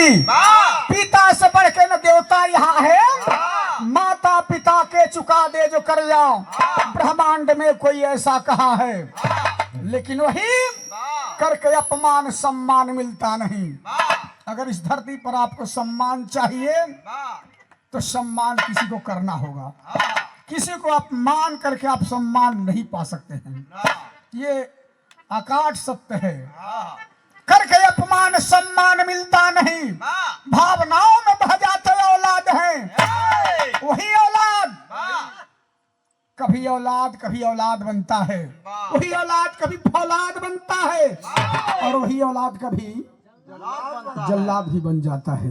नहीं, पिता से बढ़ के न देवता यहाँ है। माता पिता के चुका दे जो कर जाओ, ब्रह्मांड में कोई ऐसा कहाँ है। लेकिन वही करके अपमान सम्मान मिलता नहीं। अगर इस धरती पर आपको सम्मान चाहिए तो सम्मान किसी को करना होगा। किसी को अपमान करके आप सम्मान नहीं पा सकते हैं, ये अकाट सत्य है। करके अपमान सम्मान मिलता नहीं। भावनाओं में बह जाते औलाद हैं, वही औलाद कभी औलाद बनता है, वही औलाद कभी फौलाद बनता है, और वही औलाद कभी जल्लाद भी बन जाता है।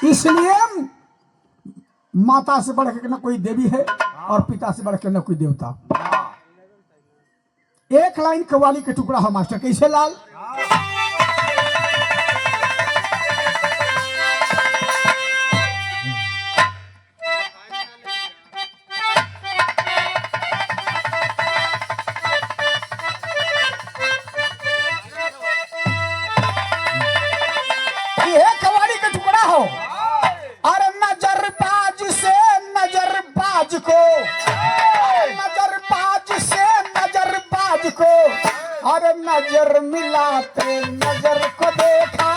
इसलिए माता से बढ़ के न कोई देवी है और पिता से बढ़ के न कोई देवता। एक लाइन कव्वाली के टुकड़ा है मास्टर, कैसे लाल? ये कव्वाली का टुकड़ा हो। अरे नजरबाज से नजरबाज को, नजरबाज से नजरबाज को, अरे नजर मिलाते नजर को देखा।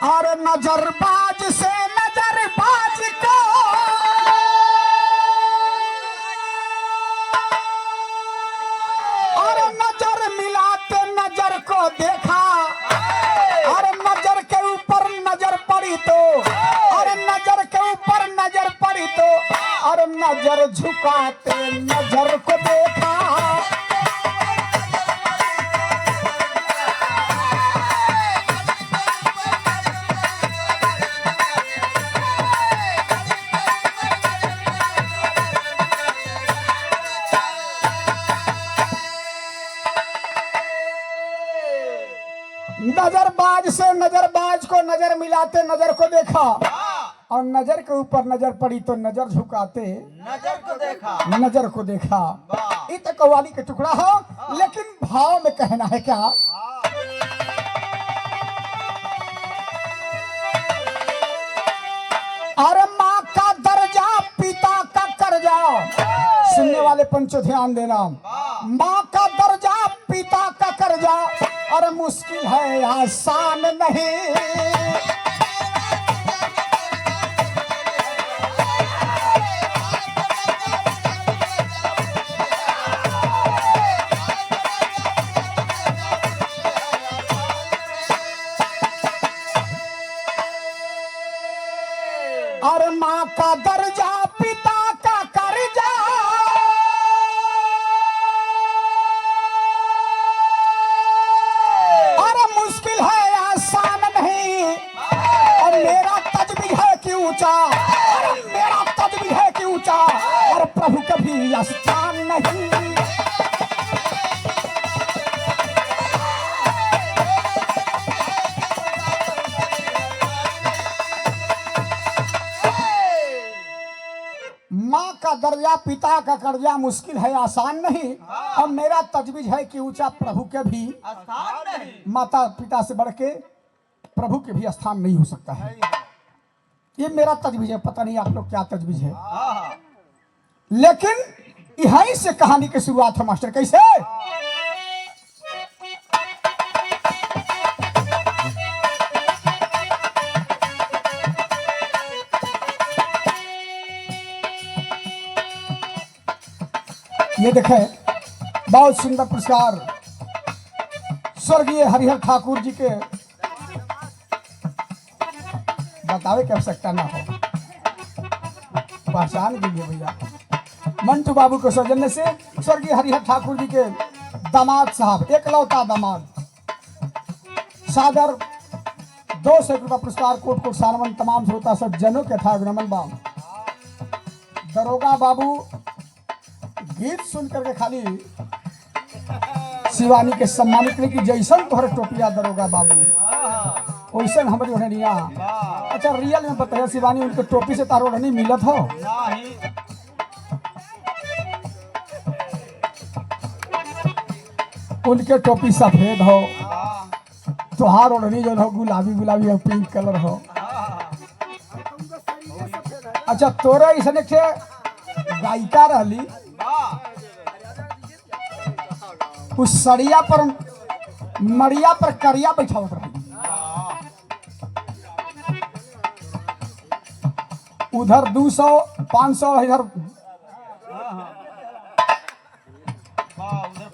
और नजरबाज से नजरबाज को, और नजर मिलाते नजर को देखा। और नजर के ऊपर नजर पड़ी तो, और नजर के ऊपर नजर पड़ी तो, और नजर झुकाते नजर को देखा। नजरबाज से नजरबाज को नजर मिलाते नजर को देखा, और नजर के ऊपर नजर पड़ी तो नजर झुकाते नजर को देखा। ये तो कव्वाली के टुकड़ा हो, लेकिन भाव में कहना है क्या? अरे माँ का दर्जा पिता का कर्जा, सुनने वाले पंचो ध्यान देना। माँ का दर्जा पिता का कर्जा, और मुश्किल है आसान नहीं। और माँ का दर्जा पिता का कर्जा, मेरा तजबीज है कि ऊंचा, और प्रभु कभी आसान नहीं। माँ का दर्जा पिता का कर्जा, मुश्किल है आसान नहीं। और मेरा तजबीज है कि ऊंचा, प्रभु के भी आसान नहीं। माता पिता से बढ़ के प्रभु के भी स्थान नहीं हो सकता है। ये मेरा तजबीज है, पता नहीं आप लोग क्या तजबीज है। लेकिन यहीं से कहानी की शुरुआत है मास्टर। कैसे? ये देखें, बहुत सुंदर पुरस्कार स्वर्गीय हरिहर ठाकुर जी के, बतावे की आवश्यकता ना हो, पहचान लीजिए भैया। मंटू बाबू के सौजन्य से स्वर्गीय हरिहर ठाकुर जी के दामाद साहब, एकलौता दामाद, सादर 200 रुपया पुरस्कार, कोट कोट सानमन तमाम श्रोता सज्जनों के था नमन बा। दरोगा बाबू गीत सुन करके खाली शिवानी के सम्मानित नहीं कि जैसन तोहर टोपिया दरोगा बाबू वैसन हमारी ओढ़निया। अच्छा रियल में बताया शिवानी उनके टोपी से तारो ओढ़नी मिलत हो? उनके टोपी सफेद हो, तोहार ओढ़नी जो हो गुलाबी गुलाबी हो, पिंक कलर हो। अच्छा तोरा ऐसा के गायिका रहली उस सड़िया पर मड़िया पर करिया बैठावत रही, उधर 200 500 इधर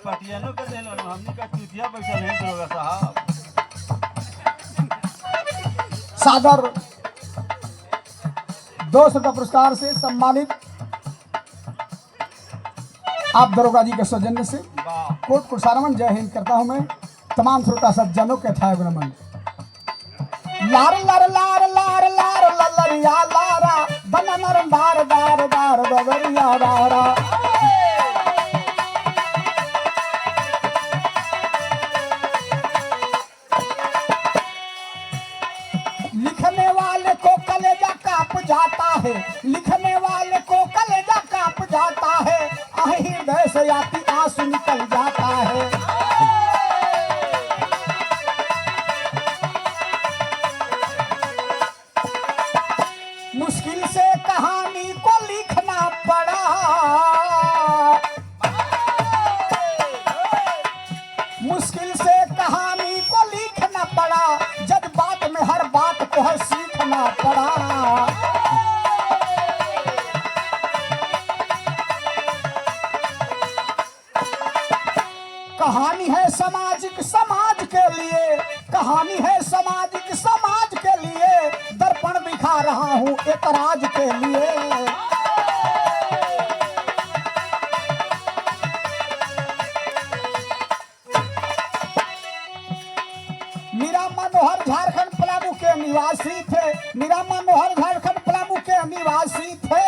पटियानो के देलो हमनी का चुतिया पैसा नहीं दोगा साहब। सादर 200 रुपये पुरस्कार से सम्मानित आप दरोगा जी के सौजन्य से कोट कुशारमन जय हिंद करता हूं मैं तमाम श्रोता सज्जनों के थाय नमन। लार लार लार लार लार ललरिया लारा बननर दार दार दार दरिया दारा। लिखने वाले को कलेजा कांप जाता है, लिखने वाले को कलेजा कांप जाता है, हृदय से आती आंसू निकल जाता है। मुश्किल से कहानी को लिखना पड़ा, मुश्किल से कहानी को लिखना पड़ा, जज्बात में हर बात को है सीखना पड़ा। कहानी है सामाजिक समाज के लिए, कहानी है सामाजिक समाज के लिए, दर्पण दिखा रहा हूं एतराज के लिए। मीरा मनोहर झारखंड पलामू के निवासी थे, मीरा मनोहर झारखंड पलामू के निवासी थे।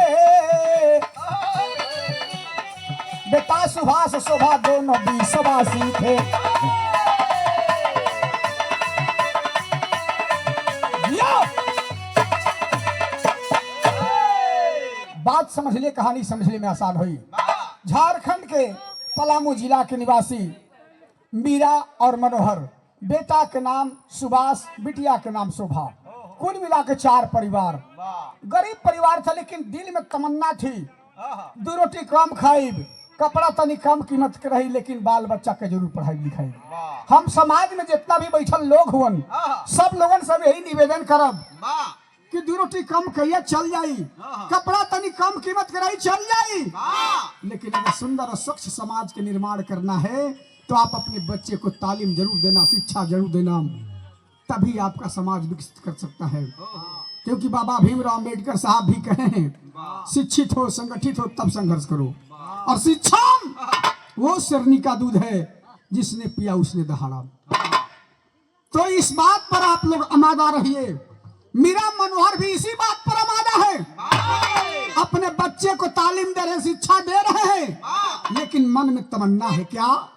बेटा सुभाष शोभा दोनों भी सवासी थे। बात समझ लिए, कहानी समझने में आसान हुई। झारखंड के पलामू जिला के निवासी मीरा और मनोहर, बेटा के नाम सुभाष, बिटिया के नाम शोभा, कुल मिला के 4 परिवार। गरीब परिवार था लेकिन दिल में तमन्ना थी 2 रोटी कम खाइब, कपड़ा तनी कम कीमत के रही, लेकिन बाल बच्चा के जरूर पढ़ाई लिखाई। हम समाज में जितना भी बैठल लोग हुन सब लोगन सब यही निवेदन करब कि 2 रोटी कम कहिए चल जाई, कपड़ा तनी कम कीमत कराई चल जाई, लेकिन अगर सुंदर और स्वच्छ समाज के निर्माण करना है तो आप अपने बच्चे को तालीम जरूर देना, शिक्षा जरूर देना, तभी आपका समाज विकसित कर सकता है। क्योंकि बाबा भीमराव अम्बेडकर साहब भी कहे हैं शिक्षित हो संगठित हो तब संघर्ष करो, और शिक्षा वो शेरनी का दूध है जिसने पिया उसने दहाड़ा। तो इस बात पर आप लोग आमादा रहिए। मीरा मनोहर भी इसी बात पर आमादा है, अपने बच्चे को तालीम दे रहे, शिक्षा दे रहे हैं, लेकिन मन में तमन्ना है क्या हो।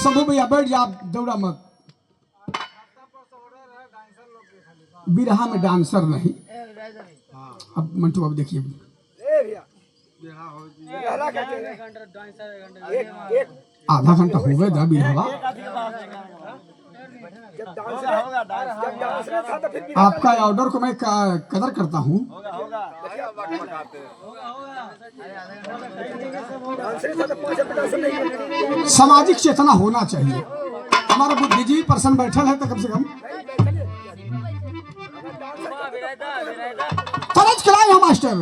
सबू भैया बैठ जा, दौड़ा मत। बिरहा में डांसर नहीं। अब मंटू अब देखिए आधा घंटा हो गया था बिरहा। आपका ऑर्डर को मैं कदर करता हूँ। सामाजिक चेतना होना चाहिए। हमारा बुद्धिजीवी पर्सन बैठा है तो कम से कम तरज कराए मास्टर।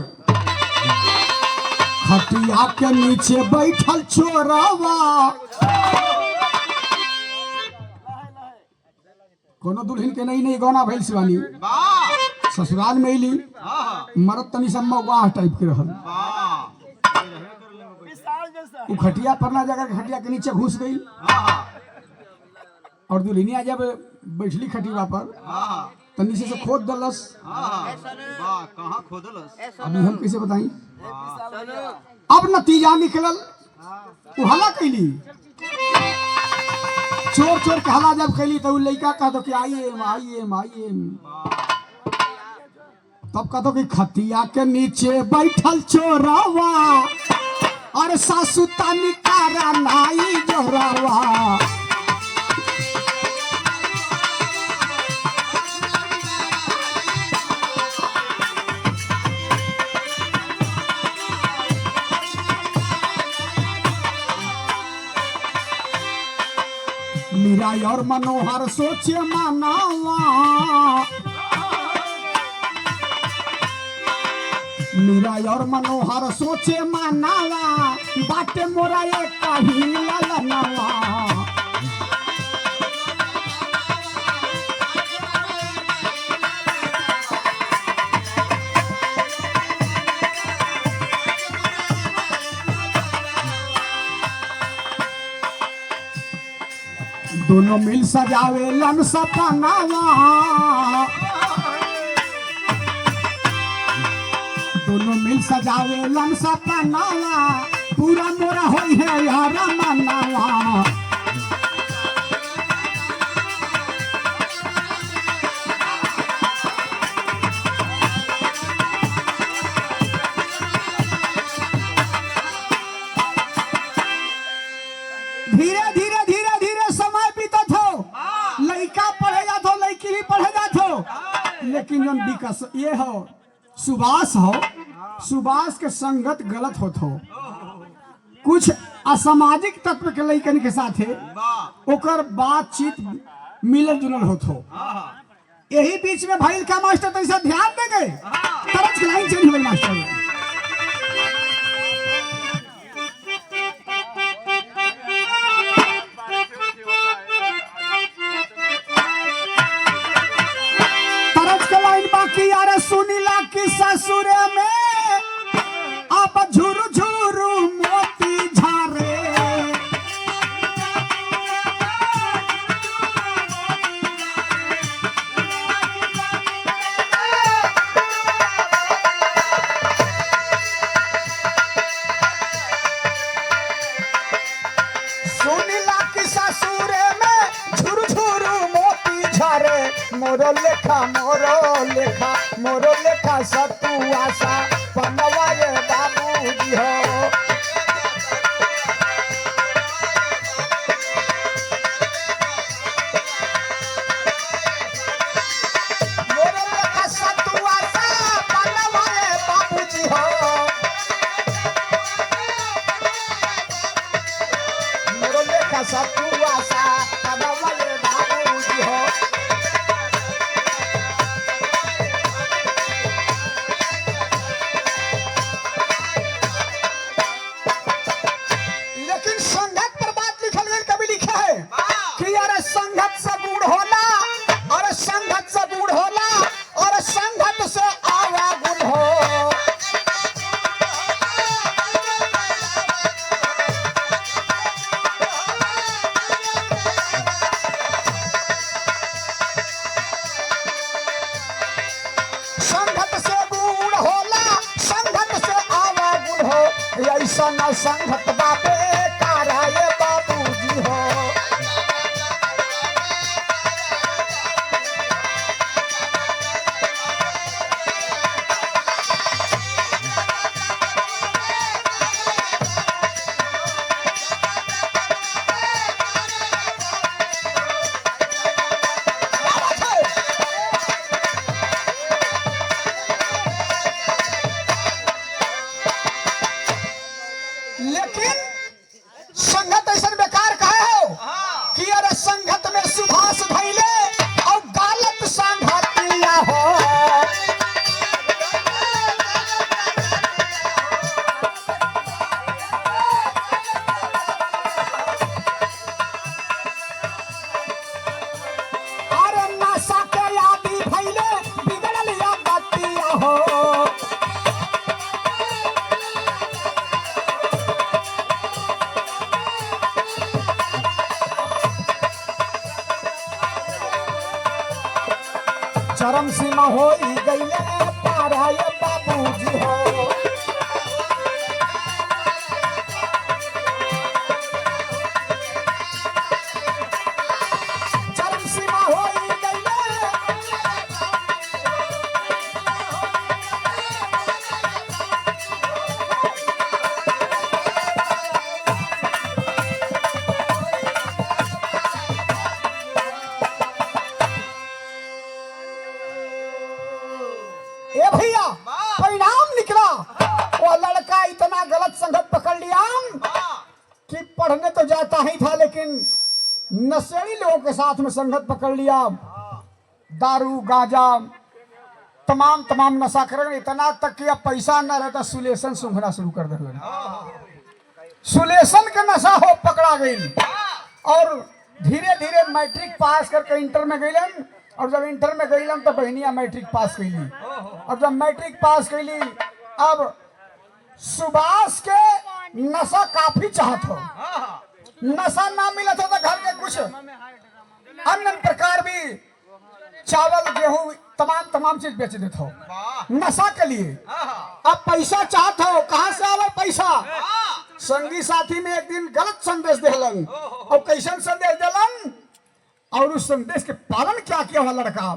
खटिया के नीचे बैठल चोरवा, कोनो दुल्हन के नहीं गौना भइल शिवानी, ससुराल में अली मरद तनी सम्मा वाह टाइप के रहल। खटिया पर ना जाकर खटिया के नीचे घुस गई। और दुल्हनिया जब बैठली खटिया पर हाँ तो नीचे से खोद दलस। हाँ वाह कहाँ खोदलस अभी हम कैसे बताई। अब नतीजा निकलल वो हला कैली चोर चोर के हला जब कैली तो लड़का कह दो कि आइए आइए आइए तब कह दो कि खतिया के नीचे बैठल चोरवा और सासू तानी कारा नाई जोरावा। मीरा और मनोहर सोचे मानावा मीरा और मनोहर सोचे मानावा बाटे मोरा एक कहीं ललनावा। दोनों मिल सजावे लन सपनावा दोनों मिल सजावे लन सपनावा पूरा मोरा होई है यार मनावा। धीरे धीरे धीरे धीरे समय बीतत हो लड़का पढ़े जात हो लड़की भी पढ़े जात हो लेकिन जब विकास ये हो सुभाष के संगत गलत होत हो कुछ असामाजिक तत्व के लड़कन के साथ है ओकर बातचीत मिलल जुलल होत हो। यही बीच में भाई का मास्टर तैसा ध्यान दे गए तरज के लाइन चेंज हुई मास्टर यार सुनीला की ससुरे में आप झुरु झुरु मोती झारे सुनीला की ससुरे में झुरु झुरु मोती झारे मोरो लेखा सतु आशा बनवाए बाबूजी हो। मोरो लेखा सतु आशा बनवाए बाबूजी हो। मोरो लेखा सतु आशा बनवाए बाबूजी हो। संगत बाबे काराए बाबूजी हो। लेकिन चरम सीमा हो गई पाराय बाबूजी हो। चरम सीमा हो गई। ए भैया परिणाम निकला, वो लड़का इतना गलत संगत पकड़ लिया कि पढ़ने तो जाता ही था लेकिन नशेड़ी लोगों के साथ में संगत पकड़ लिया। दारू गांजा तमाम नशा कर, इतना तक कि अब पैसा न रहता सुलेशन सूंघना शुरू कर दे। सुलेशन के नशा हो पकड़ा गई और धीरे धीरे मैट्रिक पास करके इंटर में गईलन। और जब इंटर में गईलन तो बहनिया मैट्रिक पास कैली। और जब मैट्रिक पास कैली अब सुभाष के नशा काफी चाहत हो। नशा ना मिला था तो घर के कुछ अन्य प्रकार भी चावल गेहूं तमाम चीज बेच देते हो नशा के लिए। अब पैसा चाहत हो, कहां से आवे पैसा? संगी साथी में एक दिन गलत संदेश देलन। और कैसन संदेश देलन और उस संदेश के पालन क्या किया हुआ लड़का?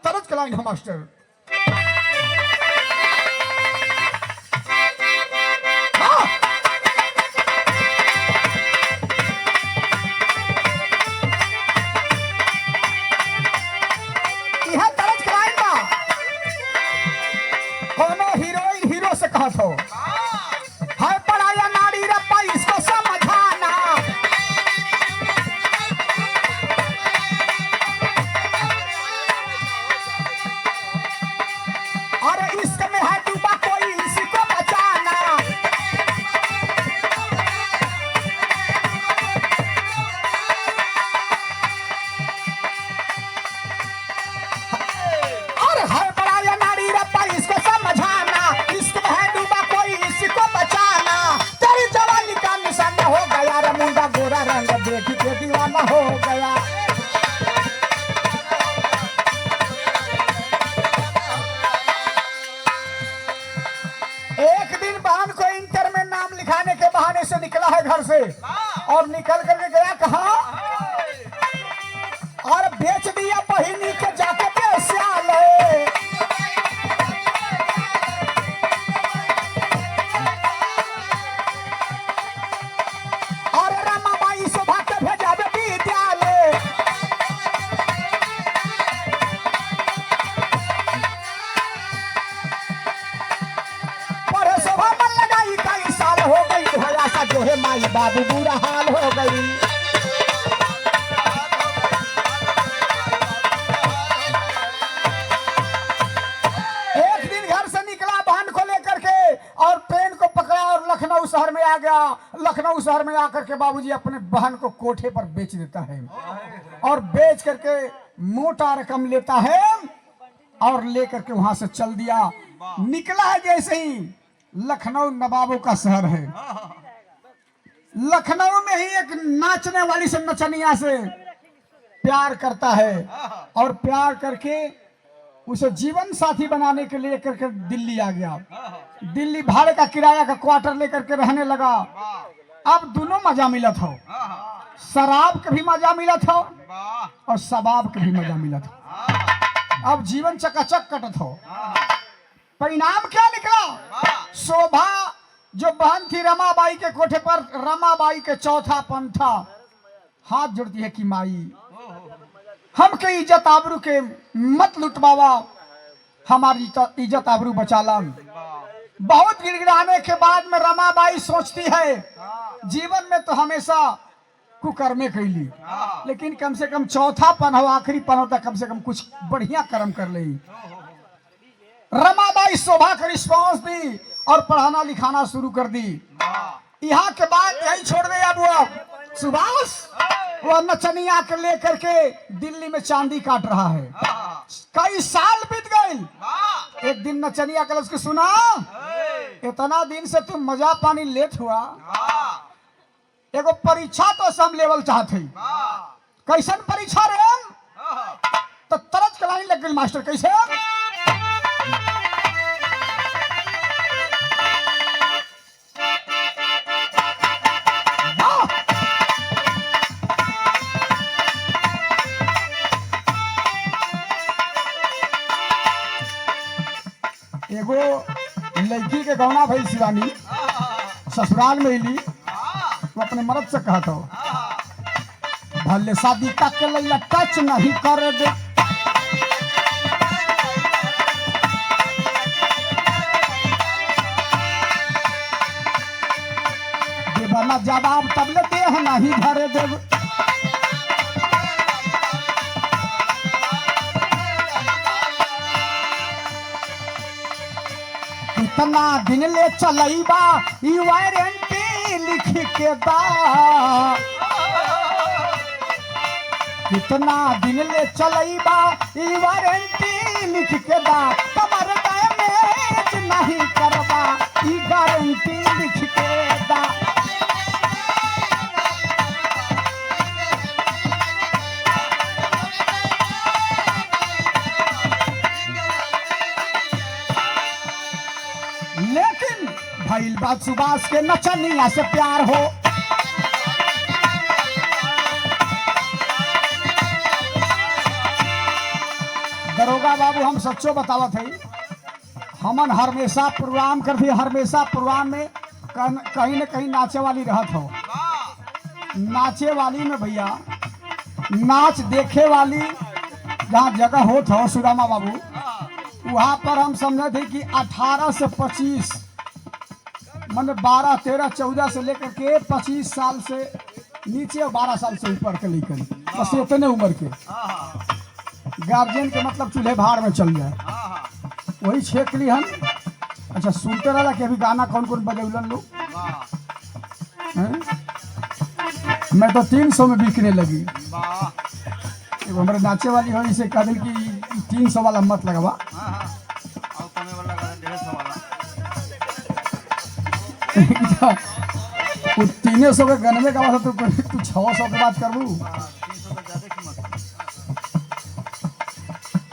तरज के लाइन हो मास्टर। यह तरज के लाइन बा। कोनो हीरोइन हीरो से कहा था है पढ़ाया नारी रब्बा इसको समझाना। अरे इश्क में है डूबा कोई इसी को बचाना। अरे है पढ़ाया नारी रब्बा इसको समझाना। इश्क में है डूबा कोई इसी को बचाना। तेरी जवानी का निशाना हो गया रे मुंडा गोरा रंग देख के दीवाना हो गया। एक दिन बहन को इंटर में नाम लिखाने के बहाने से निकला है घर से और निकल करके गया कहा और बेच दिया बहिनी के जाके बेस्यालय। और रमाबाई शोभा के भेजा विद्यालय। पढ़े शोभा मन लगाई कई साल हो गई भैया सा जो है माई बाबू बुरा हाल हो गई। एक दिन घर से निकला बहन को लेकर के और ट्रेन को पकड़ा और लखनऊ शहर में आ गया। लखनऊ शहर में आकर के बाबूजी अपने बहन को कोठे पर बेच देता है और बेच करके मोटा रकम लेता है और लेकर के वहां से चल दिया। निकला है जैसे ही लखनऊ नवाबों का शहर है। लखनऊ में ही एक नाचने वाली से नचनिया से प्यार करता है और प्यार करके उसे जीवन साथी बनाने के लिए करके दिल्ली आ गया। दिल्ली भाड़े का किराया का क्वार्टर लेकर के रहने लगा। अब दोनों मजा मिला था, शराब का भी मजा मिला था और शबाब का भी मजा मिला था। अब जीवन चकाचक कटत हो। परिणाम क्या निकला? शोभा जो बहन थी रमाबाई के कोठे पर, रमाबाई के चौथा पंथा हाथ जोड़ती है कि माई हमके इज्जत आबरू के मत लुटवावा, हमारी इज्जत आबरू बचाला। बहुत गिड़गिड़ाने के बाद में रमाबाई सोचती है जीवन में तो हमेशा कुकर्मे कैली, लेकिन कम से कम चौथा पन हो, आखिरी पन होता, कम से कम कुछ बढ़िया कर्म कर ली। रमाबाई शोभा का रिस्पॉन्स दी और पढ़ाना लिखाना शुरू कर दी। यहाँ के बाद यही छोड़ दे। अब वो सुभाष वो नचनिया के लेकर के दिल्ली में चांदी काट रहा है। कई साल बीत गए। एक दिन नचनिया कल उसको सुना, इतना दिन से तुम मजा पानी लेट हुआ, एगो परीक्षा तो सब लेवल चाहते। कैसन परीक्षा रे? तो तरज लाइन लग गई मास्टर कैसे? एगो लड़की के गौना भई शिवानी ससुराल में ली, वो अपने मर्द से कहा था भले शादी तक लैला टच नहीं कर दे, देवना जवाब तबले देह नहीं भर देव, कितना दिन ले चलैबा ई वारंटी लिख के दा, कितना दिन ले चलैबा ई वारंटी लिख के दा, कमर डैमेज नहीं करबा ई गारंटी लिख के दा। लेकिन भइल बात सुभाष के नचनिया से प्यार हो, दरोगा बाबू हम सच्चो बतावत है, हमन हमेशा प्रोग्राम करते, हमेशा प्रोग्राम में कहीं न कहीं नाचे वाली रहत हो, नाचे वाली में भैया नाच देखे वाली जहाँ जगह होत हो सुदामा बाबू, वहाँ पर हम समझे थे कि 18 से 25 मैंने 12, 13, 14 से लेकर के 25 साल से नीचे और 12 साल से ऊपर के लेकर बस इतने उम्र के गार्जियन के मतलब चूल्हे भाड़ में चल जाए वही छेक ली हम। अच्छा सुनते रहा कि अभी गाना कौन कौन बजौलन लोग, मैं तो 300 में बिकने लगी, हमारे नाचे वाली हो इसे कह कि 300 वाला मत लगवा, वो 300 के गनवे का बात तो तू 600 के बात करबू।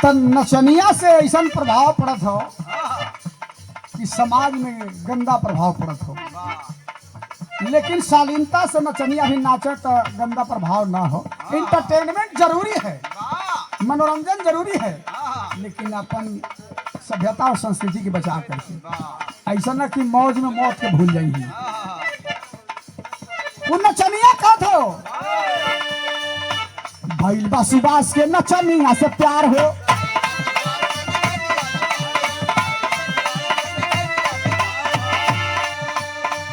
तो नचनिया से ऐसा प्रभाव पड़त हो कि समाज में गंदा प्रभाव पड़त हो, लेकिन शालीनता से नचनिया भी नाचे तो गंदा प्रभाव ना हो। इंटरटेनमेंट जरूरी है, मनोरंजन जरूरी है, लेकिन अपन सभ्यता और संस्कृति के बचा करके ऐसा ना कि मौज में मौत के भूल जाइए। वो नचनिया का थो भइल बा सुभाष के नचनिया से प्यार हो,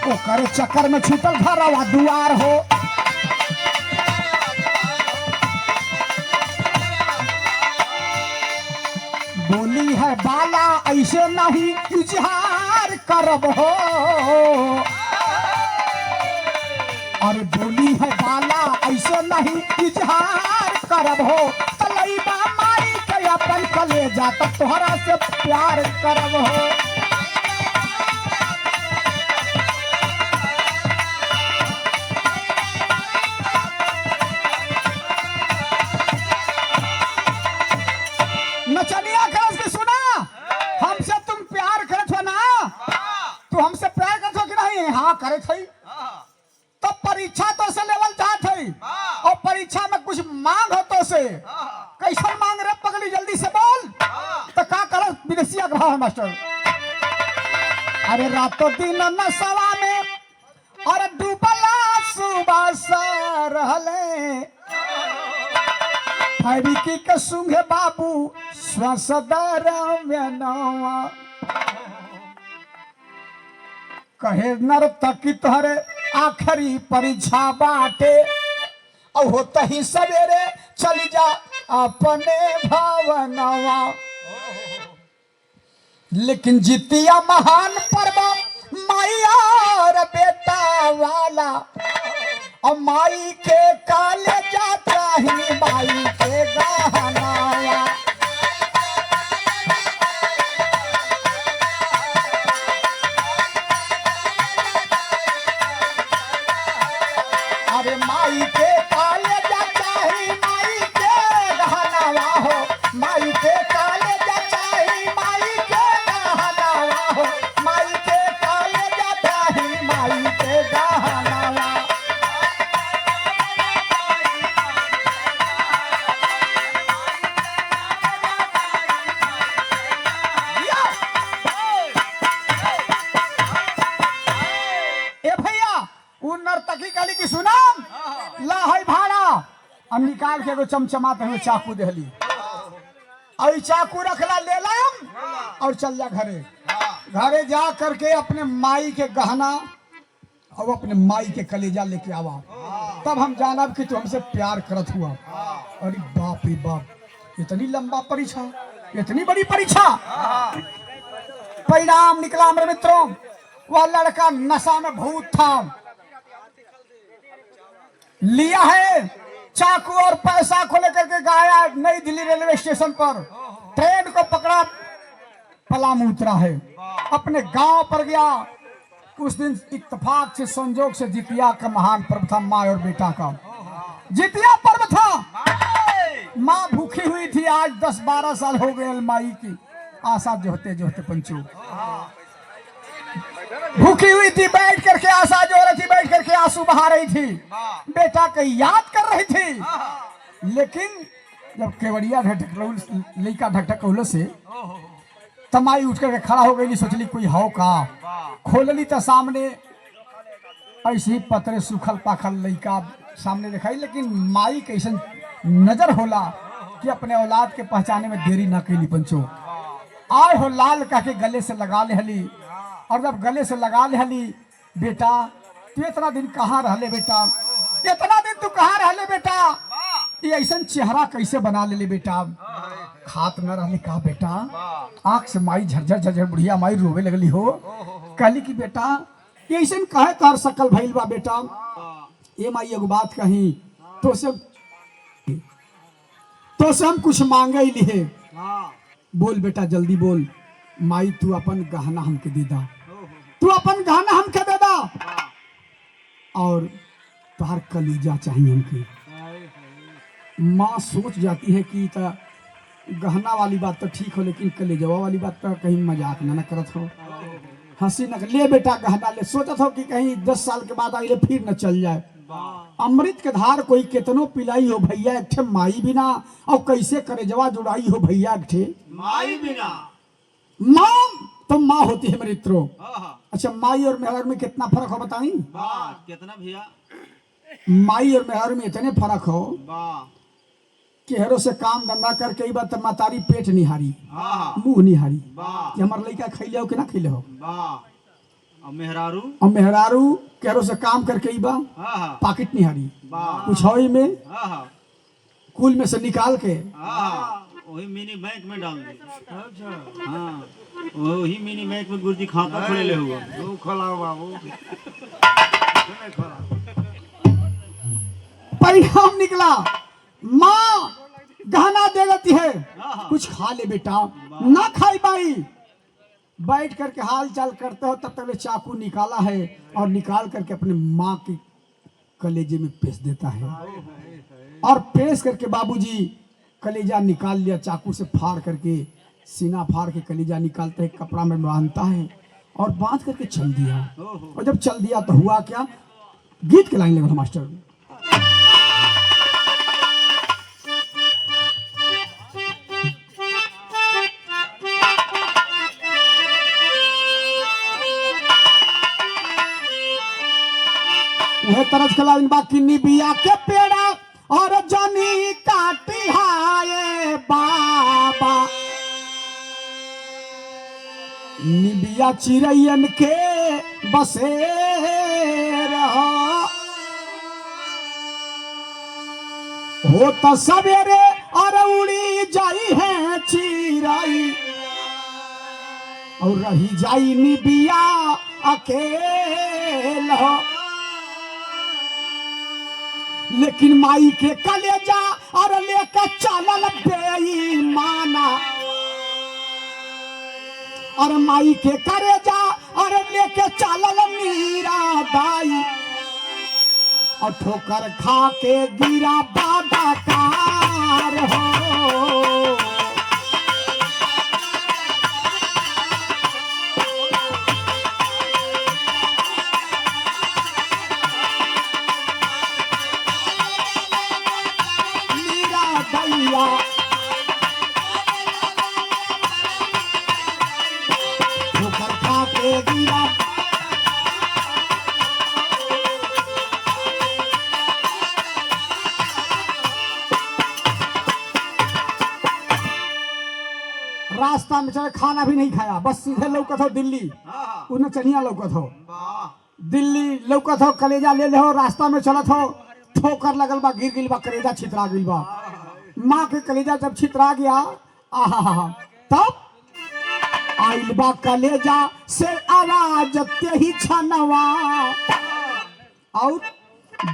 ओ करे चक्कर में छूटल घरवा दुआर हो, बोली है बाला ऐसे नहीं इजहार करब हो, अरे बोली है बाला ऐसे नहीं इजहार करब हो, तलैबा माई के अपन कलेजा तक तोहरा से प्यार करब हो। नचनिया खरस के सुना, हमसे तुम प्यार करत हो ना, तू हमसे प्यार करत हो कि नहीं? हाँ करे थी, तो परीक्षा तो से लेवल चाहत है और परीक्षा में कुछ मांग हो तो से कैसन मांग रे पगली जल्दी से बोल, तो का कर विदेशिया का भाव मास्टर। अरे रातों दिन नशवा में और डूबला सुबास रहले, फरीकी के सुंघे बाबू स्वसदर में नवा, कहे नर्तकी तोहरे आखिरी परीक्षा बाटे, और होता ही सवेरे चली जा अपने भावनवा, लेकिन जितिया महान पर्व माइया और बेटा वाला, और माई के काले जाता ही माई के गहनावा, अरे माई के काले जाता ही माई के गहनावा हो, माई और निकाल के एगो चमचमात हुए चाकू देहली और चाकू रखला लेला और चल जा घरे। घरे जा करके अपने माई के गहना और अपने माई के कलेजा लेके आवा, तब हम जानब कि तू हमसे प्यार करत हुआ। अरे बाप रे बाप, इतनी लंबा परीक्षा, इतनी बड़ी परीक्षा। परिणाम निकला मेरे मित्रों, वह लड़का नशा में भूत था, लिया है चाकू और पैसा को लेकर के गया नई दिल्ली रेलवे स्टेशन पर, ट्रेन को पकड़ा, पलामू उतरा है, अपने गांव पर गया। उस दिन इत्तेफाक से संजोग से जितिया का महान पर्व था, माँ और बेटा का जितिया पर्व था। माँ भूखी हुई थी, आज 10-12 साल हो गए माई की आशा जोहते जोहते पंचू भूखी हुई थी, बैठ करके आशा जो रही थी, बैठ करके आंसू बहा रही थी, बेटा को याद कर रही थी। लेकिन जब केवड़िया लड़का ढकढकौल से तमाई उठ करके खड़ा हो गई, सोचली कोई हाउ का, खोलली तो सामने ऐसे ही पतरे सूखल पाखल लड़का सामने दिखाई। लेकिन माई कैसन नजर होला कि अपने औलाद के पहचाने में देरी ना कैली पंचो। आय हो लाल कह के गले से लगा लेहली, और जब गले से लगा लेहली, बेटा तू इतना दिन कहाँ रहले बेटा, इतना दिन तू कहाँ रहले बेटा, ये ऐसा चेहरा कैसे बना ले बेटा, खात न रहले का बेटा। आंख से माई झरझर झरझर बुढ़िया माई रोवे लगली हो, कहली कि बेटा ये ऐसा कहे कर सकल भइल बा बेटा। ये माई एगो बात कही, तो से हम कुछ मांगे ही लिए, बोल बेटा जल्दी बोल। माई तू अपन गहना हमके दे दा, तू अपन गहना हमके दे दा, और तुहार कलीजा चाहिए हमके। माँ सोच जाती है कि गहना वाली बात तो ठीक हो, लेकिन कलेजवा वाली बात तो कहीं मजाक ना करत हो, हंसी न ले बेटा गहना ले। सोचत हो कि कहीं 10 साल के बाद आइले फिर न चल जाए। अमृत के धार कोई कितनो पिलाई हो भैया, एक ठे माई बिना, और कैसे कलेजवा जुड़ाई हो भैया एक ठे माई बिना। माँ तो माँ होती है मित्रों। अच्छा, माई और मेहर में कितना फर्क हो बताई? कितना भैया? माई और मेहर में इतने फर्क हो कि हेरो से काम धंधा करके बात मातारी पेट निहारी, मुंह निहारी कि हमार लड़का खैले हो कि ना खैले हो। और मेहरारू केरो से काम करके पाकिट निहारी, कुछ हो में कुल में से निकाल के वही मिनी बैंक में डाल दी। हाँ, वही मिनी बैंक में गुरुजी खाता खोले ले हुआ। वो खोलाओ बाबू। परिणाम निकला, माँ गहना दे देती है, कुछ खा ले बेटा, ना खाई बाई। बैठ करके हाल चाल करते हो, तब तक चाकू निकाला है और निकाल करके अपने माँ की कलेजे में पेश देता है, और पेश करके बाबूजी कलेजा निकाल लिया, चाकू से फाड़ करके सीना फाड़ के कलेजा निकालते है, कपड़ा में बांधता है और बांध करके चल दिया। और जब चल दिया तो हुआ क्या, गीत के लाइन लगा मास्टर। यह तरस खिला बाकी निबिया के पेड़ा और जानी काटी हाय बाबा, निबिया चिड़ैयन के बसे रहा, हो तो सवेरे और उड़ी जाई है चिड़ै, और रही जाई निबिया अकेला। लेकिन माई के कलेजा और लेकर चलल बेईमाना, और माई के कलेजा और लेके चलल मीरा दाई, और ठोकर खा के गिरा बादाकार हो। रास्ता में चले, खाना भी नहीं खाया, बस सीधे लौकत हो दिल्ली। उ नचनिया लौकत हो दिल्ली, लौकत हो कलेजा ले ले हो, रास्ता में चलत हो, ठोकर लगल बा, गिर गिल बा, कलेजा छितरा गिल बा। माँ के कलेजा जब छितरा गया, आहा, तब आइल बा कलेजा से आवाज ते ही छनवा, और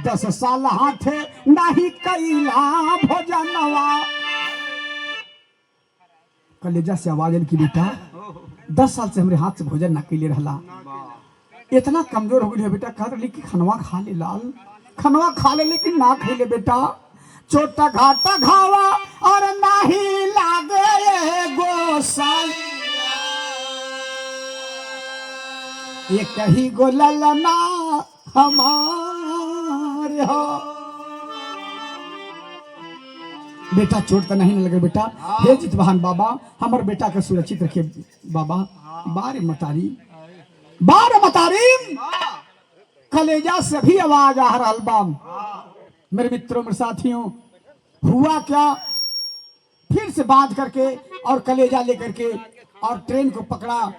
10 साल हाथे नहीं कैला भोजनवा। कलेजा से आवाज आयल कि बेटा 10 साल से हमरे हाथ से भोजन ना कैले रहला, इतना कमजोर हो गई है बेटा। कह रही कि खनवा खा ले लाल, खनवा खा ले, लेकिन ना खैले बेटा। छोटा घाटा घावा और नहीं लागे गोसाई, ये कही गो ललना हमारे हो। बेटा चोट तो नहीं लगे बेटा, हे जितवाहन बाबा हमर बेटा के सुरक्षित रखिए बाबा। बारे मतारी, बार मतारी, कलेजा से भी आवाज आ रहा बा। मेरे मित्रों मेरे साथियों, हुआ क्या, फिर से बांध करके और कलेजा लेकर के और ट्रेन को पकड़ा,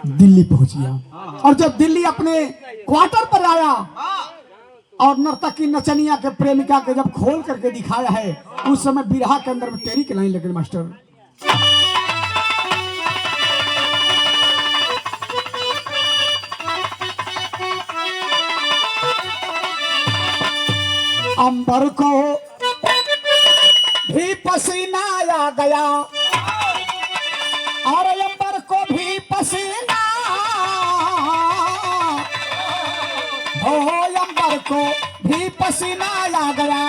दिल्ली पहुंच गया। और जब दिल्ली अपने क्वार्टर पर आया और नर्तकी नचनिया के प्रेमिका के जब खोल करके दिखाया है, उस समय बिरहा के अंदर में टेरी के लाइन लगे मास्टर। अंबर को भी पसीना आ गया, और अंबर को भी पसीना, हो अंबर को भी पसीना आ गया।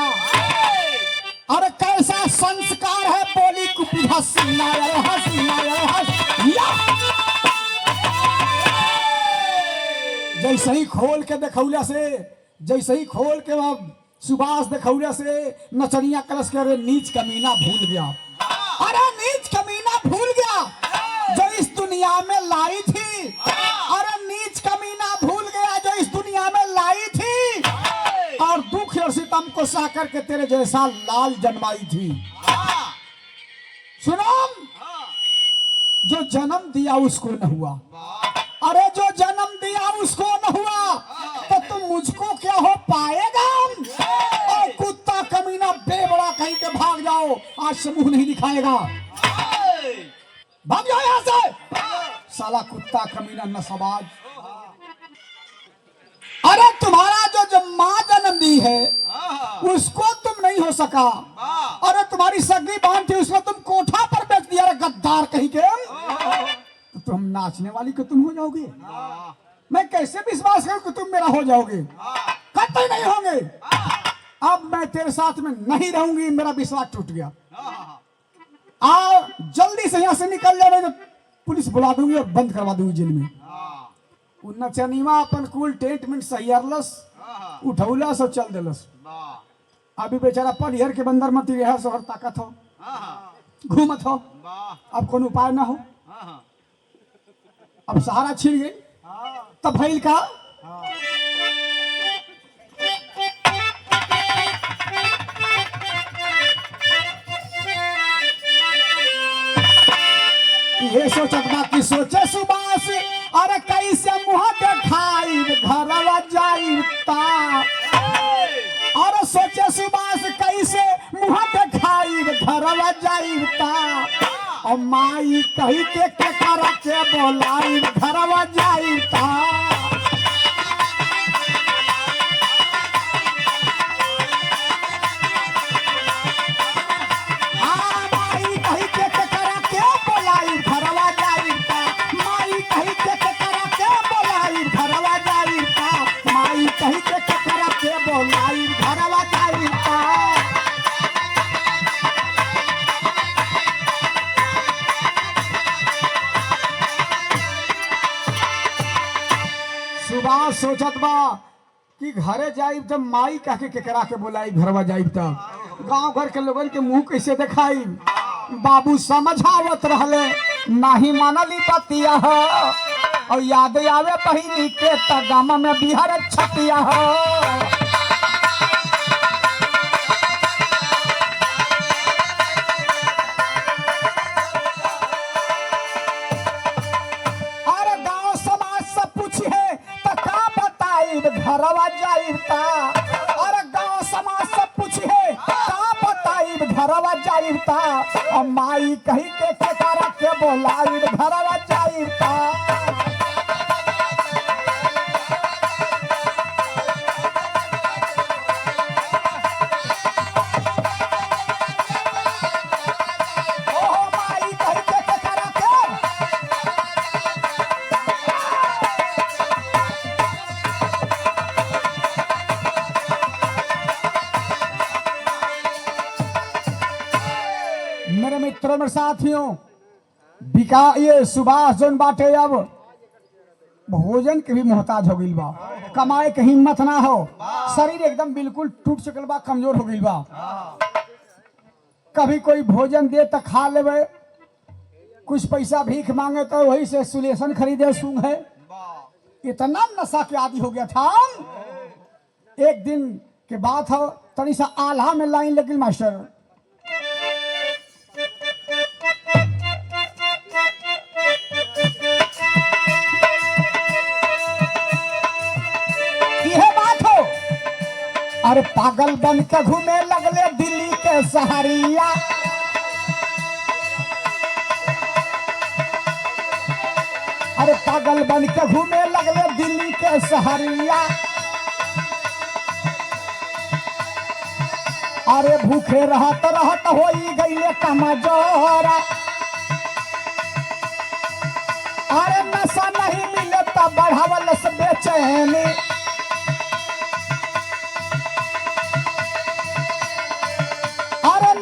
और कैसा संस्कार है, बोली कुपी हसीना हसीना हसीना। जैसे ही खोल के देखौला से, जैसे ही खोल के वह सुभाष देखौला से, नचनिया कलश के अरे नीच कमीना भूल गया, अरे नीच कमीना भूल गया जो इस दुनिया में लाई थी, अरे नीच कमीना भूल गया जो इस दुनिया में लाई थी, और दुख और सितम को सह करके तेरे जैसा लाल जन्माई थी। सुनो, जो जन्म दिया उसको न हुआ, अरे जो जन्म दिया उसको न हुआ, तो तुम मुझको क्या हो पाएगा। और कुत्ता कमीना बेबड़ा कहीं के भाग जाओ, आज से मुंह नहीं दिखाएगा, भाग जाओ यहाँ से साला कुत्ता कमीना नसबाज। अरे तुम्हारा जो माँ जन्म दी है उसको तुम नहीं हो सका, अरे तुम्हारी सगी बहन थी उसको तुम कोठा पर बेच दिया, गद्दार कहीं के। तो तुम नाचने वाली को तुम हो जाओगे, मैं कैसे विश्वास करूं कि तुम मेरा हो जाओगे, कतई नहीं होंगे। अब मैं तेरे साथ में नहीं रहूंगी, मेरा विश्वास टूट गया। आओ जल्दी से यहाँ से निकल जाओ, तो पुलिस बुला दूंगी और बंद करवा दूंगी जेल में। नचनिया अपन कुल टेंटमेंट सहियरलस, उठौलस और चल देलस। अभी बेचारा पलिहर के बंदर मत रह, सोहर ताकत हो, घूमत हो, अब कोई उपाय ना हो, अब सहारा छिड़ गई, तब भइल का ये सोचत बाकी सोचे सुबास, अरे कैसे मुँह देखाई घरवा जाइता, और सोचे सुबास कैसे मुँह देखाई घरवा जाइता, और माई कही के करा के बोलाई घरवा जाइता। सुभाष सोचत बा कि घरे जाइब तब माई कह के केकरा के बोलाई घरवा जाइब तब गांव घर के लोगन के मुंह कैसे दिखाई। बाबू समझावत रहले नाही मानली बतिया हो, और याद आवे बहिनी के तगम में बिहार छतिया हो। घरवा जाइता और माई कही के केकरा के बोलाई घरवा जाइता मेरे मित्रों में साथियों बिका ये सुभाष जोन बाटे अब भोजन के भी मोहताज हो गई बा कमाए के हिम्मत ना हो शरीर एकदम बिल्कुल टूट चुकल बा कमजोर हो गई बा कभी कोई भोजन दे तो खा लेवे कुछ पैसा भीख मांगे तो वही से सुलेशन खरीदे सूंघ है इतना नशा के आदि हो गया था एक दिन के बात हो तनी सा आल्हा में लाइन लगी मास्टर अरे पागल बन के घूमे लगले दिल्ली के शहरिया अरे पागल बन के घूमे लगले दिल्ली के शहरिया अरे भूखे रहत रहत होई गईले कमजोरा अरे नशा नहीं मिले तो बढ़ावल से बेचैनी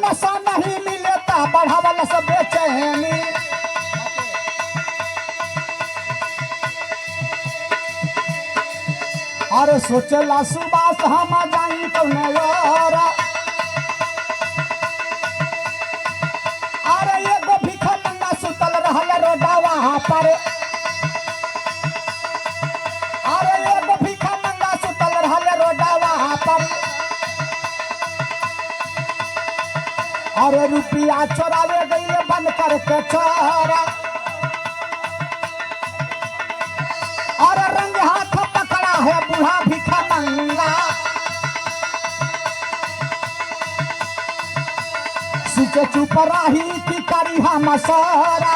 नशा नहीं मिलेता बढ़ावल से बेचैनी अरे सोचला सुबास हम जाई तो नयोर अरे एगो भिखा मंगा सुतल रहल रोडवा पर अरे एगो भिखा मंगा सुतल रहल रोडवा पर अरे रुपया चोरावे गईले बंद करके चोरा अरे रंग हाथ पकड़ा है बूढ़ा भिखा मंगा सुचे चुप रही की करी हम सारा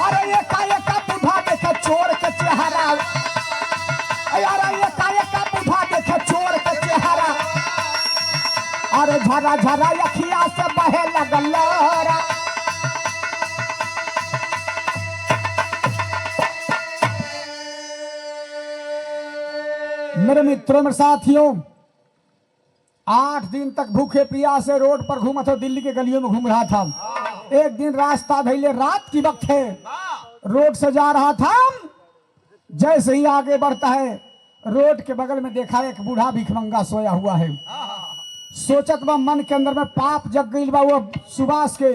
अरे ये बूढ़ा देखे चोर के चेहरा अरे ये बूढ़ा देखे चोर के चेहरा अरे झरा झरा अखिया से बहे लगल मेरे मित्रों में साथियों 8 दिन तक भूखे प्यासे से रोड पर घूमा था दिल्ली के गलियों में घूम रहा था एक दिन रास्ता धैले रात की वक्त है रोड से जा रहा था जैसे ही आगे बढ़ता है रोड के बगल में देखा एक बूढ़ा भिखमंगा सोया हुआ है सोचत बा मन के अंदर में पाप जग गई बा वो सुभाष के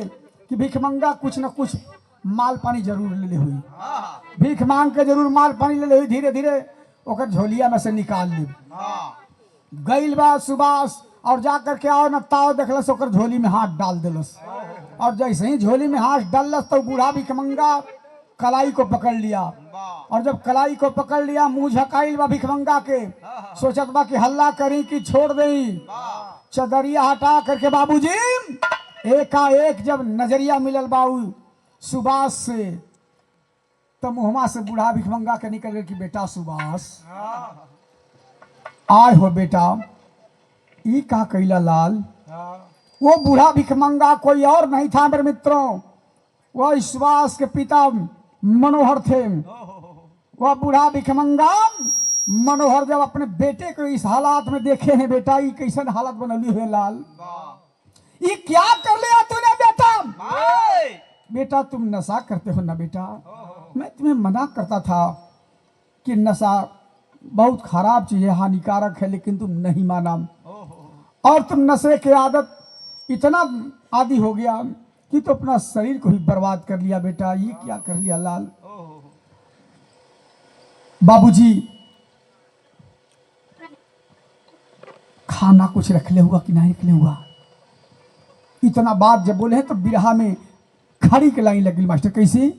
कि भिखमंगा कुछ न कुछ माल पानी जरूर ले हुई भीख मांग के जरूर माल पानी ले हुई धीरे धीरे ओकर झोलिया में से निकाल ली गईल बा सुभाष और जाकर के आओ न ताओ देखलस ओकर झोली में हाथ डाल दिलस और जैसे ही झोली में हाथ डालस तो बूढ़ा भिखमंगा कलाई को पकड़ लिया और जब कलाई को पकड़ लिया मुंह झकाइल बा भिखमंगा के सोचत बा कि हल्ला करी कि छोड़ देई चदरिया हटा करके बाबूजी एकाएक जब नजरिया मिलल बाबू सुभाष से तो मुहमा से बूढ़ा भिखमंगा के निकल गए कि बेटा सुभाष आय हो बेटा ई का कैला लाल वो बूढ़ा भिखमंगा कोई और नहीं था मेरे मित्रों वह सुभाष के पिता मनोहर थे वह बूढ़ा भिखमंगा मनोहर जब अपने बेटे को इस हालात में देखे हैं बेटा ये कैसन हालत बनली हुए लाल ये क्या कर लिया तूने बेटा बेटा तुम नशा करते हो ना बेटा मैं तुम्हें मना करता था कि नशा बहुत खराब चीज है हानिकारक है लेकिन तुम नहीं माना और तुम नशे के आदत इतना आदी हो गया कि तो अपना शरीर को भी बर्बाद कर लिया बेटा ये क्या कर लिया लाल बाबूजी खाना कुछ रख ले हुआ कि नहीं रख ले हुआ इतना बात जब बोले तो बिरहा में खड़ी के लाइन लगी मास्टर कैसी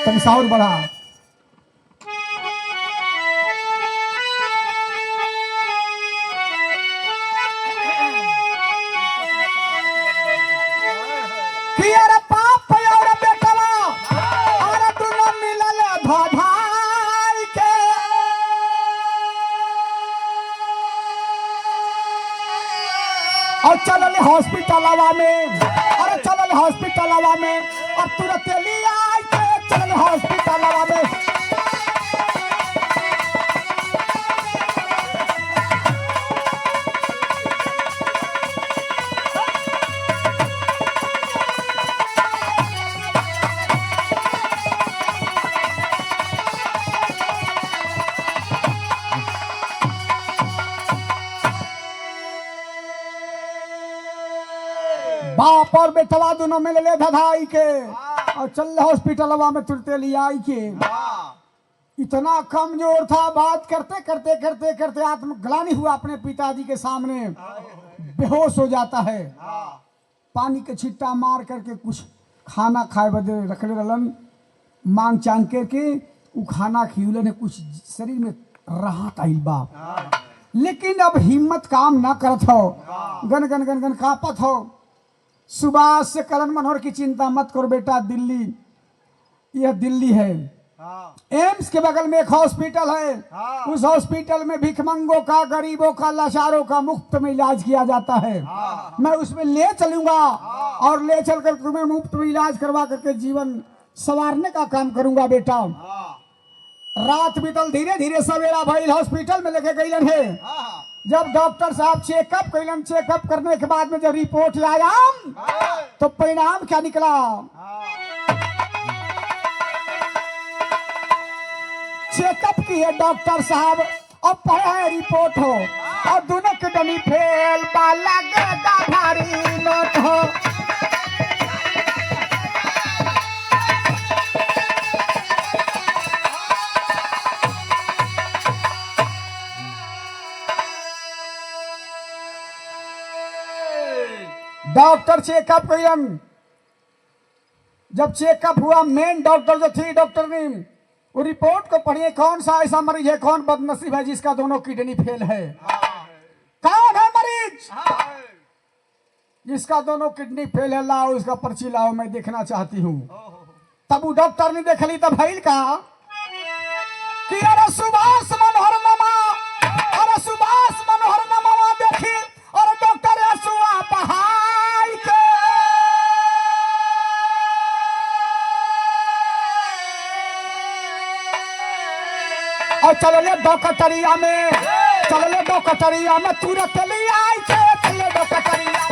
तनिक सा और बढ़ा। कि अरे बाप और बेटवा अरे दोनों मिलल भाई के और चलल हॉस्पिटलवा में, अरे चलल हॉस्पिटलवा में और तुरंत लिया के चलल हॉस्पिटलवा में। बाप और बेटवा दोनों मिल ले धधाई के और चल हॉस्पिटलवा में तुरते लिया के। इतना कमजोर था, बात करते करते करते करते आत्मग्लानि हुआ अपने पिताजी के सामने, बेहोश हो जाता है। पानी के छिट्टा मार करके कुछ खाना खाए बदे रखले रहलन, मांग चांग करके वो खाना खियुले ने कुछ शरीर में राहत आइल बा। लेकिन अब हिम्मत काम ना करत हो, गन गन गन गन कापत हो। सुभाष से करण मनोहर की चिंता मत करो बेटा, दिल्ली, यह दिल्ली है, एम्स के बगल में एक हॉस्पिटल है। उस हॉस्पिटल में भिखमंगों का, गरीबों का, लाचारों का मुफ्त में इलाज किया जाता है। मैं उसमें ले चलूंगा और ले चलकर तुम्हें मुफ्त में इलाज करवा करके जीवन संवारने का काम करूंगा बेटा। रात बीतल, धीरे धीरे सवेरा भइल, हॉस्पिटल में लेके गईलन है। जब डॉक्टर साहब चेकअप कैलन, चेकअप करने के बाद में जब रिपोर्ट आया तो परिणाम क्या निकला? चेकअप किए डॉक्टर साहब और पढ़े है रिपोर्ट हो और दोनों किडनी फेल, बाला गदा भारी नोट हो। डॉक्टर चेकअप कैलन, जब चेकअप हुआ मेन डॉक्टर जो थी डॉक्टर ने वो रिपोर्ट को पढ़िए, कौन सा ऐसा मरीज है, कौन बदनसीब है जिसका दोनों किडनी फेल है? कौन है मरीज जिसका दोनों किडनी फेल है? लाओ उसका पर्ची लाओ, मैं देखना चाहती हूँ। तब वो डॉक्टर ने देख ली, तब भइल का कि अरे सुभाष मनोहर नमा, अरे सुभाष मनोहर नमा देखी और डॉक्टर यसुआ पहाड़ के और चलले डॉक्टरिया में, चलले डॉक्टरिया में तुरंत ले आई के चलले डॉक्टरिया।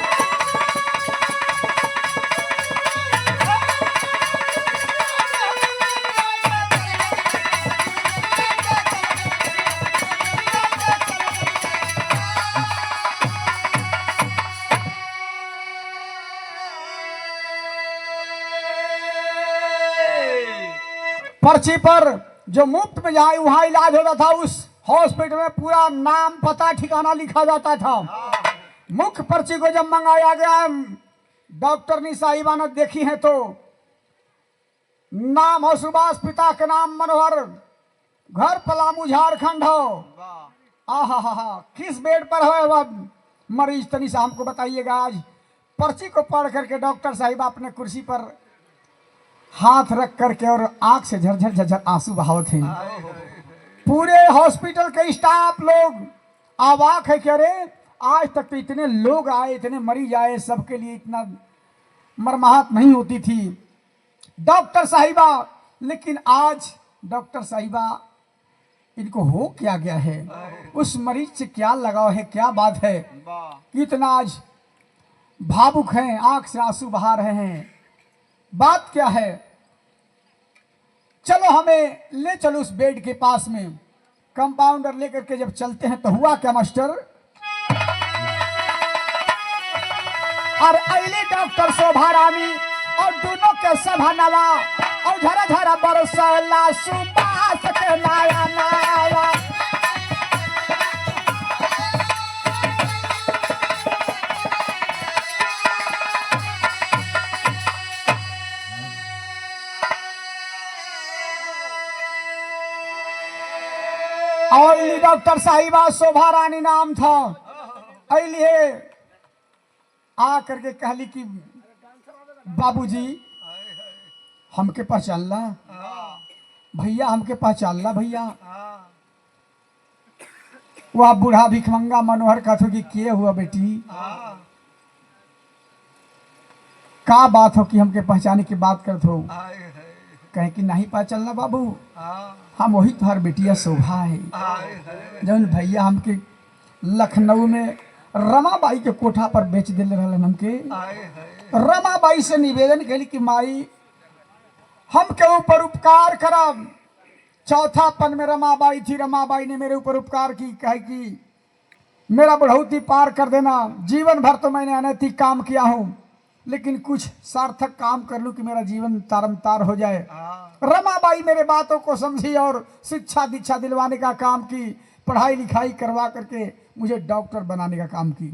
पर्ची पर जो मुफ्त में जाए वहां इलाज होता था, उस हॉस्पिटल में पूरा नाम पता ठिकाना लिखा जाता था। मुख्य पर्ची को जब मंगाया गया, डॉक्टर ने साहिबा ने देखी है तो नाम हो सुभाष, पिता के नाम मनोहर, घर पलामू झारखंड हो। आहा, किस बेड पर है वह मरीज, तनी सा हमको बताइएगा। आज पर्ची को पढ़ करके डॉक्टर साहिबा अपने कुर्सी पर हाथ रख करके और आंख से झरझर झरझर आंसू बहावत हैं। पूरे हॉस्पिटल के स्टाफ लोग अवाक है कि अरे आज तक तो इतने लोग आए, इतने मरीज आए, सबके लिए इतना मरमाहत नहीं होती थी डॉक्टर साहिबा। लेकिन आज डॉक्टर साहिबा इनको हो क्या गया है, उस मरीज से क्या लगाव है, क्या बात है कि इतना आज भावुक हैं, आंख से आंसू बहा रहे हैं, बात क्या है? चलो हमें ले चलो उस बेड के पास में। कंपाउंडर लेकर के जब चलते हैं तो हुआ क्या मास्टर? और अली डॉक्टर शोभा रानी और दोनों के सभा नवा और झरा झरा बरसला सुबास के नाया नावा। और इन्हीं डॉक्टर साहिबा शोभा रानी नाम था। अलिए आ करके कहली कि बाबूजी हमके पहचानला भैया, हमके पहचानला भैया। वह बूढ़ा भिखमंगा मनोहर कहते कि के हुआ बेटी, का बात हो कि हमके पहचाने की बात करते हो? कहे कि नहीं पहचानला बाबू, हम वही तुम्हार बेटिया शोभा है जौन भैया हमके लखनऊ में रमाबाई के कोठा पर बेच दिले रहलन। हमके रमाबाई से निवेदन कैली कि माई हमके ऊपर उपकार करब। चौथा पन में रमाबाई थी। रमाबाई ने मेरे ऊपर उपकार की, कहे कि मेरा बुढ़ौती पार कर देना। जीवन भर तो मैंने अनैतिक काम किया हूँ, लेकिन कुछ सार्थक काम कर लूं कि मेरा जीवन तारमतार हो जाए। रमाबाई मेरे बातों को समझी और शिक्षा दीक्षा दिलवाने का काम की, पढ़ाई लिखाई करवा करके मुझे डॉक्टर बनाने का काम की।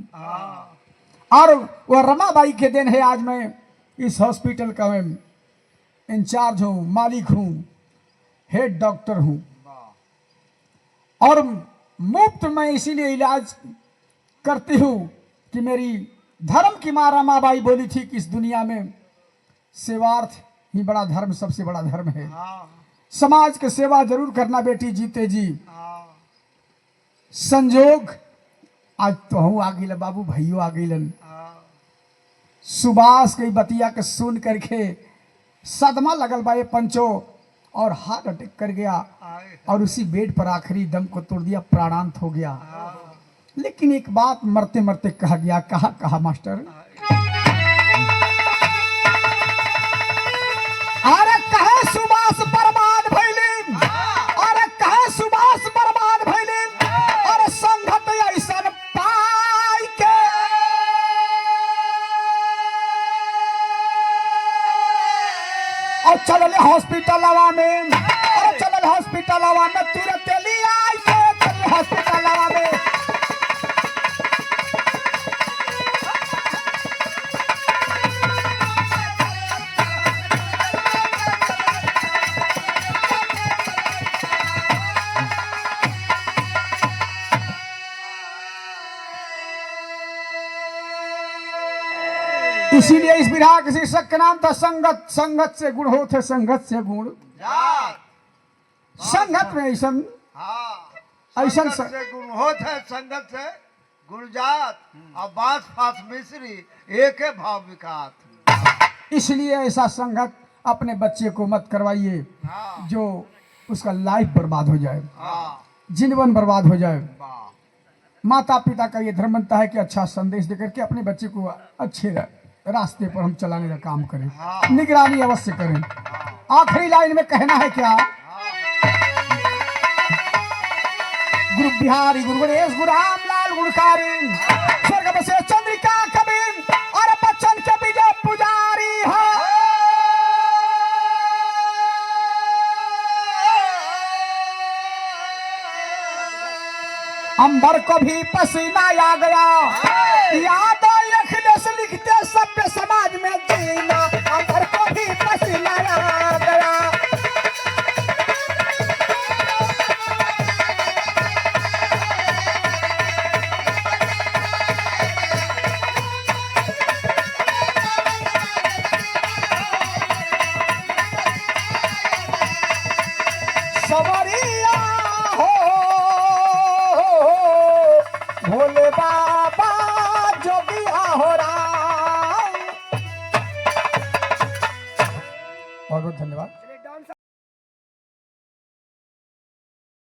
और वह रमाबाई के दिन है आज मैं इस हॉस्पिटल का मैं इंचार्ज हूँ, मालिक हूँ, हेड डॉक्टर हूँ। और मुफ्त में इसीलिए इलाज करती हूँ कि मेरी धर्म की माँ रमाबाई बोली थी कि इस दुनिया में सेवार्थ ही बड़ा धर्म, सबसे बड़ा धर्म है। समाज की सेवा जरूर करना बेटी जीते जी। संजोग आज तो हूँ आ गई बाबू, भैयो आ गई। सुभाष की बतिया के सुन करके सदमा लगल बा ये पंचो और हार्ट अटैक कर गया और उसी बेड पर आखिरी दम को तोड़ दिया, प्राणांत हो गया। लेकिन एक बात मरते मरते कहा गया। कहा मास्टर? अरे कहे सुभाष बर्बाद भइली, अरे कहे सुभाष बर्बाद भइली, अरे संघत ऐसन पाई के और चलले हॉस्पिटल हवा में, अरे चलले हॉस्पिटल हवा में, तुरंत ले आई के चलले हॉस्पिटल हवा में। इसीलिए इस विधा के शीर्षक का नाम था संगत। संगत से गुण होते, संगत से गुण संगत में ऐसा ऐसा से गुण होते है, संगत से गुण जात और बात फास मिश्री एक भाव विकास। इसलिए ऐसा संगत अपने बच्चे को मत करवाइए जो उसका लाइफ बर्बाद हो जाए, जीवन बर्बाद हो जाए। माता पिता का ये धर्म बनता है कि अच्छा संदेश देकर के अपने बच्चे को अच्छे रास्ते पर हम चलाने का काम करें, निगरानी अवश्य करें। आखिरी लाइन में कहना है क्या? गुरु बिहारी गुरु गणेश गुरु रामलाल गुणकारी स्वर्ग बसे चंद्रिका कबीर और बच्चन के विजय पुजारी है। अंबर को भी पसीना आ गया, याद अखिलेश लिखते सभ्य समाज में जीना। अंबर को भी पसीना आ गया। सवरिया हो भोले बाबा जोगिया हो राम। बहुत बहुत धन्यवाद।